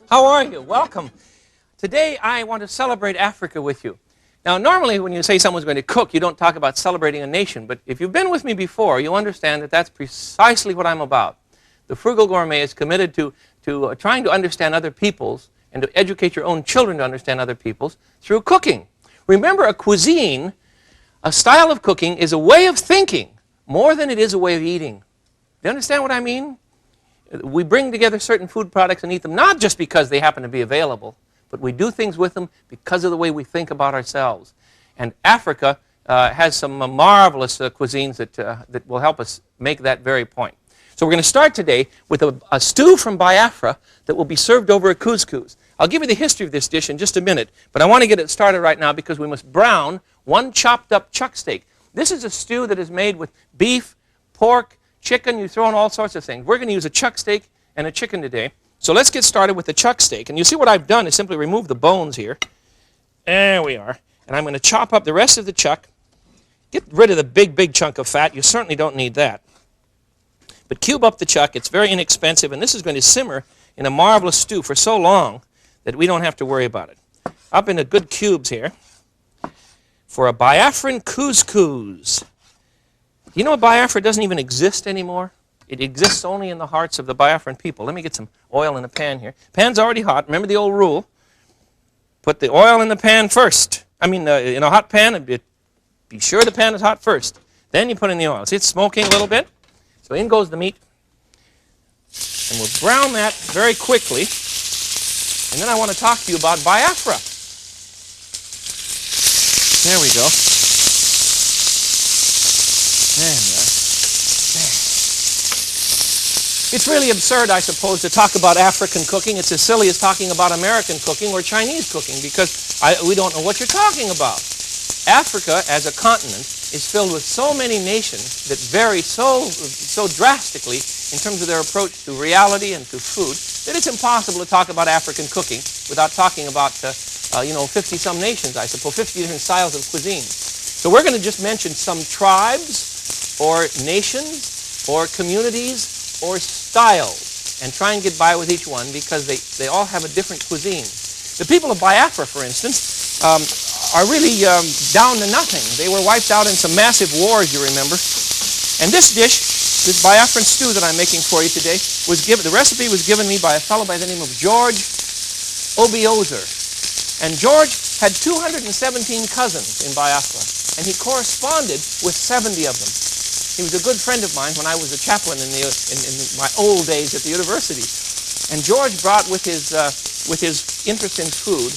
How are you? Welcome. Today I want to celebrate Africa with you. Now normally when you say someone's going to cook, you don't talk about celebrating a nation, but if you've been with me before, you'll understand that that's precisely what I'm about. The Frugal Gourmet is committed to trying to understand other peoples and to educate your own children to understand other peoples through cooking. Remember, a cuisine, a style of cooking, is a way of thinking more than it is a way of eating. Do you understand what I mean? We bring together certain food products and eat them not just because they happen to be available, but we do things with them because of the way we think about ourselves. And Africa has some marvelous cuisines that will help us make that very point. So we're going to start today with a stew from Biafra that will be served over a couscous. I'll give you the history of this dish in just a minute, but I want to get it started right now because we must brown one chopped up chuck steak. This is a stew that is made with beef, pork, chicken. You throw in all sorts of things. We're going to use a chuck steak and a chicken today. So let's get started with the chuck steak. And you see what I've done is simply remove the bones here. There we are. And I'm going to chop up the rest of the chuck. Get rid of the big chunk of fat. You certainly don't need that. But cube up the chuck. It's very inexpensive. And this is going to simmer in a marvelous stew for so long that we don't have to worry about it. Up into good cubes here for a Biafran couscous. You know, Biafra doesn't even exist anymore. It exists only in the hearts of the Biafran people. Let me get some oil in the pan here. Pan's already hot. Remember the old rule. Put the oil in the pan first. In a hot pan, and be sure the pan is hot first. Then you put in the oil. See, it's smoking a little bit. So in goes the meat. And we'll brown that very quickly. And then I want to talk to you about Biafra. There we go. It's really absurd, I suppose, to talk about African cooking. It's as silly as talking about American cooking or Chinese cooking because we don't know what you're talking about. Africa, as a continent, is filled with so many nations that vary so drastically in terms of their approach to reality and to food that it's impossible to talk about African cooking without talking about, 50-some nations, I suppose, 50 different styles of cuisine. So we're going to just mention some tribes or nations or communities or styles and try and get by with each one because they all have a different cuisine. The people of Biafra, for instance, are really down to nothing. They were wiped out in some massive wars, you remember. And this dish, this Biafran stew that I'm making for you today, the recipe was given me by a fellow by the name of George Obiozer. And George had 217 cousins in Biafra, and he corresponded with 70 of them. He was a good friend of mine when I was a chaplain in my old days at the university. And George brought with his interest in food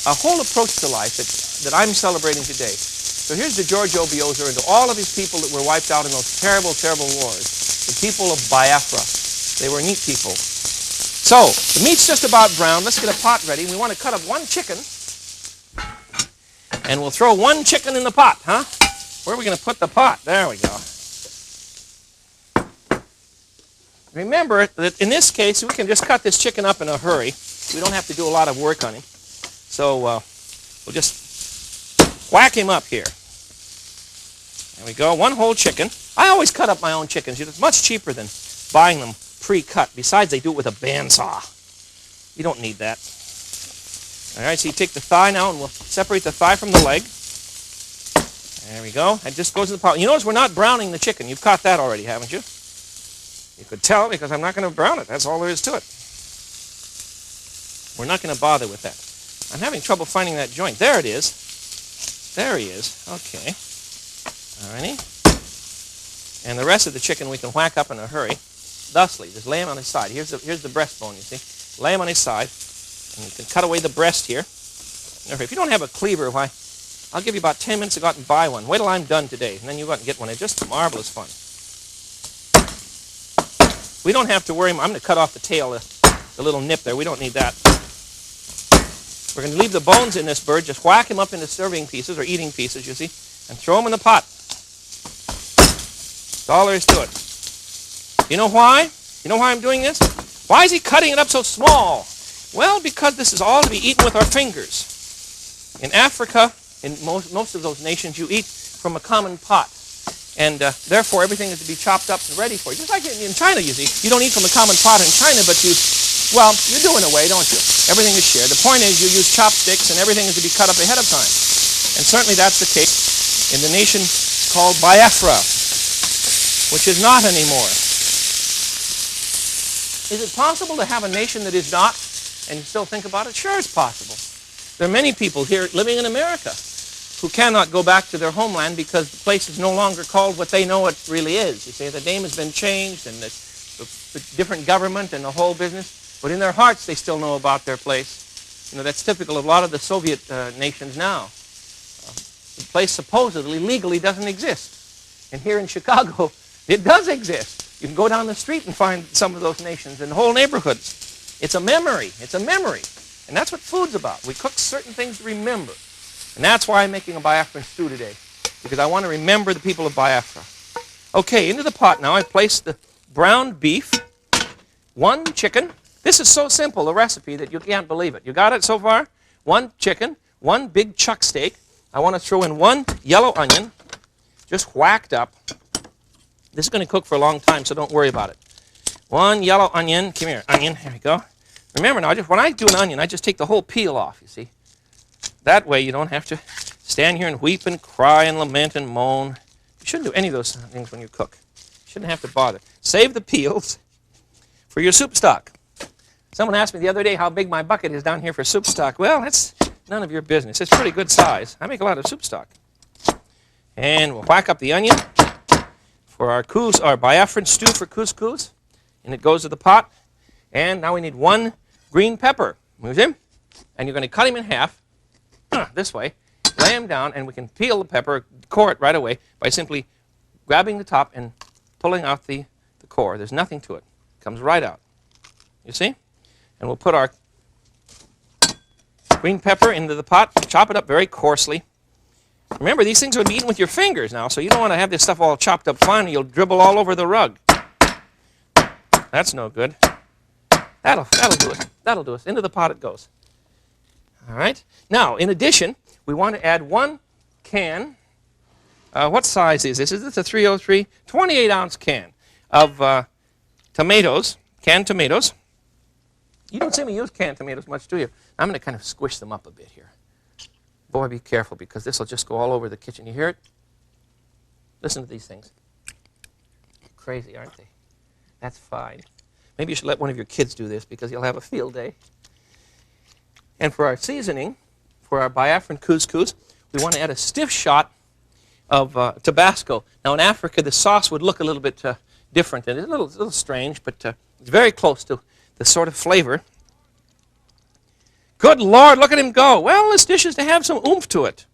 a whole approach to life that I'm celebrating today. So here's to George Obiozer and to all of his people that were wiped out in those terrible, terrible wars. The people of Biafra. They were neat people. So the meat's just about brown. Let's get a pot ready. We want to cut up one chicken. And we'll throw one chicken in the pot, huh? Where are we going to put the pot? There we go. Remember that in this case, we can just cut this chicken up in a hurry. We don't have to do a lot of work on him. So we'll just whack him up here. There we go, one whole chicken. I always cut up my own chickens. It's much cheaper than buying them pre-cut. Besides, they do it with a bandsaw. You don't need that. All right, so you take the thigh now, and we'll separate the thigh from the leg. There we go. It just goes in the pot. You notice we're not browning the chicken. You've caught that already, haven't you? You could tell because I'm not going to brown it. That's all there is to it. We're not going to bother with that. I'm having trouble finding that joint. There it is. There he is. Okay. All righty. And the rest of the chicken we can whack up in a hurry. Thusly, just lay him on his side. Here's the breastbone, you see. Lay him on his side. And you can cut away the breast here. If you don't have a cleaver, why, I'll give you about 10 minutes to go out and buy one. Wait till I'm done today, and then you go out and get one. It's just marvelous fun. We don't have to worry. I'm going to cut off the tail, the little nip there. We don't need that. We're going to leave the bones in this bird. Just whack him up into serving pieces or eating pieces, you see, and throw them in the pot. That's all there is to it. You know why? You know why I'm doing this? Why is he cutting it up so small? Well, because this is all to be eaten with our fingers. In Africa, in most of those nations, you eat from a common pot. And therefore, everything is to be chopped up and ready for you. Just like in China, you see. You don't eat from a common pot in China, but you Well, you do in a way, don't you? Everything is shared. The point is you use chopsticks and everything is to be cut up ahead of time. And certainly that's the case in the nation called Biafra, which is not anymore. Is it possible to have a nation that is not and you still think about it? Sure, it's possible. There are many people here living in America who cannot go back to their homeland because the place is no longer called what they know it really is. You see, the name has been changed and the different government and the whole business. But in their hearts, they still know about their place. You know, that's typical of a lot of the Soviet nations now. The place supposedly, legally doesn't exist. And here in Chicago, it does exist. You can go down the street and find some of those nations in whole neighborhoods. It's a memory. It's a memory. And that's what food's about. We cook certain things to remember. And that's why I'm making a Biafran stew today, because I want to remember the people of Biafra. Okay, into the pot now I place the browned beef, 1 chicken. This is so simple, a recipe, that you can't believe it. You got it so far? 1 chicken, 1 big chuck steak. I want to throw in 1 yellow onion, just whacked up. This is going to cook for a long time, so don't worry about it. 1 yellow onion. Come here, onion. Here we go. Remember now, when I do an onion, I just take the whole peel off, you see. That way you don't have to stand here and weep and cry and lament and moan. You shouldn't do any of those things when you cook. You shouldn't have to bother. Save the peels for your soup stock. Someone asked me the other day how big my bucket is down here for soup stock. Well, that's none of your business. It's pretty good size. I make a lot of soup stock. And we'll whack up the onion for our Biafran stew for couscous. And it goes to the pot. And now we need 1 green pepper. Move him. And you're going to cut him in half this way. Lay him down, and we can peel the pepper, core it right away by simply grabbing the top and pulling out the core. There's nothing to it. It comes right out. You see? And we'll put our green pepper into the pot, chop it up very coarsely. Remember, these things are to be eaten with your fingers now, so you don't want to have this stuff all chopped up fine, or you'll dribble all over the rug. That's no good. That'll do it. That'll do us. Into the pot it goes. All right? Now, in addition, we want to add 1 can. What size is this? Is this a 303? 28-ounce can of tomatoes, canned tomatoes. You don't see me use canned tomatoes much, do you? I'm going to kind of squish them up a bit here. Boy, be careful, because this will just go all over the kitchen. You hear it? Listen to these things. Crazy, aren't they? That's fine. Maybe you should let one of your kids do this, because you'll have a field day. And for our seasoning, for our Biafran couscous, we want to add a stiff shot of Tabasco. Now, in Africa, the sauce would look a little bit different, and it's a little strange, but it's very close to the sort of flavor. Good Lord, look at him go. Well, this dish is to have some oomph to it.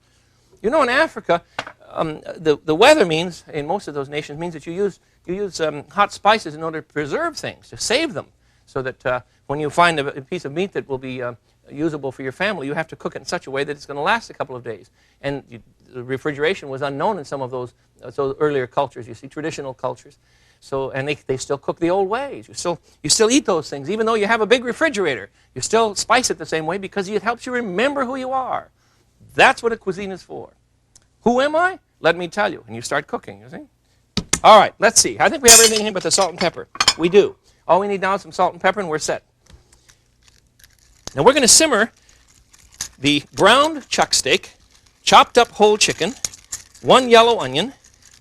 You know, in Africa, the weather means, in most of those nations, means that you use hot spices in order to preserve things, to save them, so that when you find a piece of meat that will be usable for your family, you have to cook it in such a way that it's going to last a couple of days. And the refrigeration was unknown in some of those earlier cultures, you see, traditional cultures. So, and they still cook the old ways. You still eat those things, even though you have a big refrigerator. You still spice it the same way because it helps you remember who you are. That's what a cuisine is for. Who am I? Let me tell you. And you start cooking, you see. All right, let's see. I think we have everything here but the salt and pepper. We do. All we need now is some salt and pepper, and we're set. Now we're going to simmer the browned chuck steak, chopped up whole chicken, 1 yellow onion,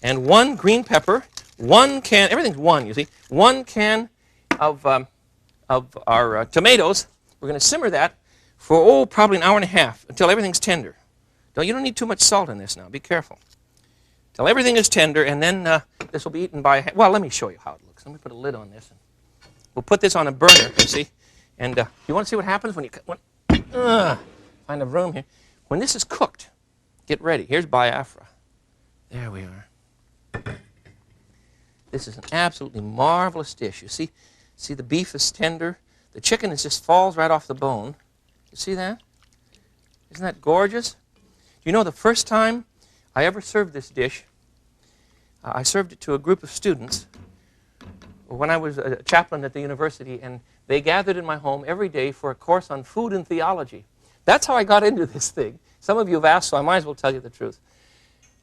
and 1 green pepper, 1 can, everything's 1, you see, 1 can of our tomatoes. We're going to simmer that for, probably an hour and a half until everything's tender. You don't need too much salt in this now. Be careful. Till everything is tender, and then this will be eaten by, well, let me show you how it looks. Let me put a lid on this. We'll put this on a burner, you see. And you want to see what happens when you find a room here. When this is cooked, get ready. Here's Biafra. There we are. This is an absolutely marvelous dish. You see the beef is tender. The chicken just falls right off the bone. You see that? Isn't that gorgeous? You know, the first time I ever served this dish, I served it to a group of students when I was a chaplain at the university, and they gathered in my home every day for a course on food and theology. That's how I got into this thing. Some of you have asked, so I might as well tell you the truth.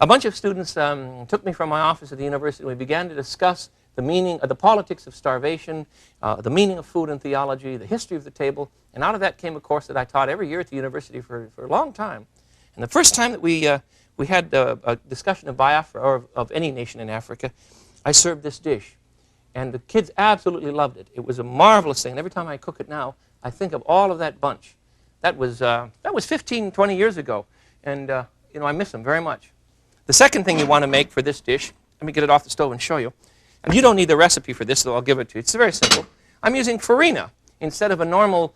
A bunch of students took me from my office at the university, and we began to discuss the meaning, the politics of starvation, the meaning of food and theology, the history of the table. And out of that came a course that I taught every year at the university for a long time. And the first time that we had a discussion of Biafra, or of any nation in Africa, I served this dish. And the kids absolutely loved it. It was a marvelous thing. And every time I cook it now, I think of all of that bunch. That was 15, 20 years ago. And you know, I miss them very much. The second thing you want to make for this dish, let me get it off the stove and show you. And you don't need the recipe for this, so I'll give it to you. It's very simple. I'm using farina instead of a normal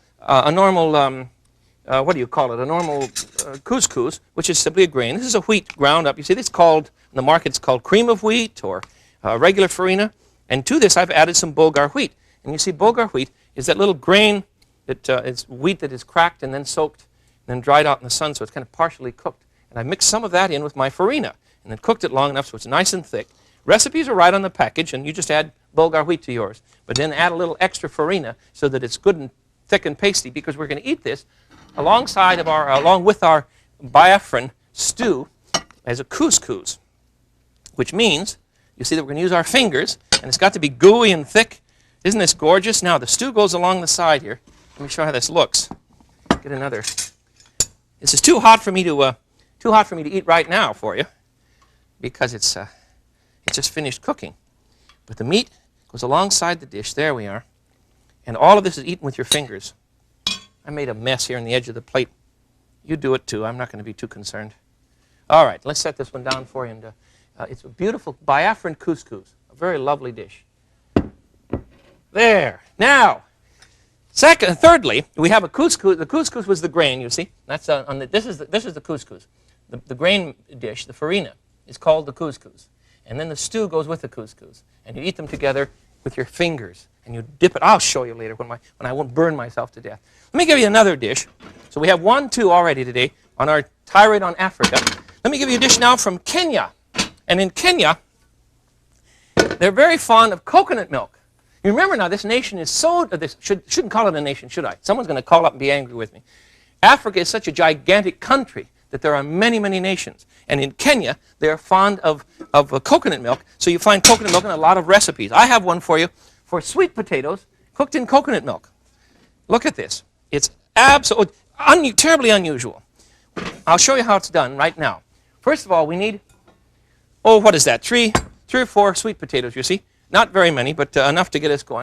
what do you call it? A normal couscous, which is simply a grain. This is a wheat ground up. You see, this is called, in the market, it's called cream of wheat or regular farina. And to this, I've added some Bulgar wheat. And you see, Bulgar wheat is that little grain that it's wheat that is cracked and then soaked and then dried out in the sun, so it's kind of partially cooked. And I mixed some of that in with my farina and then cooked it long enough so it's nice and thick. Recipes are right on the package, and you just add Bulgar wheat to yours. But then add a little extra farina so that it's good and thick and pasty, because we're going to eat this along with our Biafran stew as a couscous, which means, you see that we're going to use our fingers, and it's got to be gooey and thick. Isn't this gorgeous? Now, the stew goes along the side here. Let me show you how this looks. Get another. This is too hot for me to eat right now for you, because it's just finished cooking. But the meat goes alongside the dish. There we are. And all of this is eaten with your fingers. I made a mess here on the edge of the plate. You do it too. I'm not going to be too concerned. All right, let's set this one down for you. And it's a beautiful Biafran couscous, a very lovely dish. There. Now, thirdly, we have a couscous. The couscous was the grain, you see. That's this is the couscous. The grain dish, the farina, is called the couscous. And then the stew goes with the couscous. And you eat them together with your fingers. And you dip it. I'll show you later when I won't burn myself to death. Let me give you another dish. So we have 1, 2 already today on our tirade on Africa. Let me give you a dish now from Kenya. And in Kenya, they're very fond of coconut milk. You remember now, this nation is so, shouldn't call it a nation, should I? Someone's going to call up and be angry with me. Africa is such a gigantic country that there are many, many nations. And in Kenya, they're fond of coconut milk. So you find coconut milk in a lot of recipes. I have one for you for sweet potatoes cooked in coconut milk. Look at this. It's absolutely, terribly unusual. I'll show you how it's done right now. First of all, we need, what is that? Three or four sweet potatoes, you see? Not very many, but enough to get us going.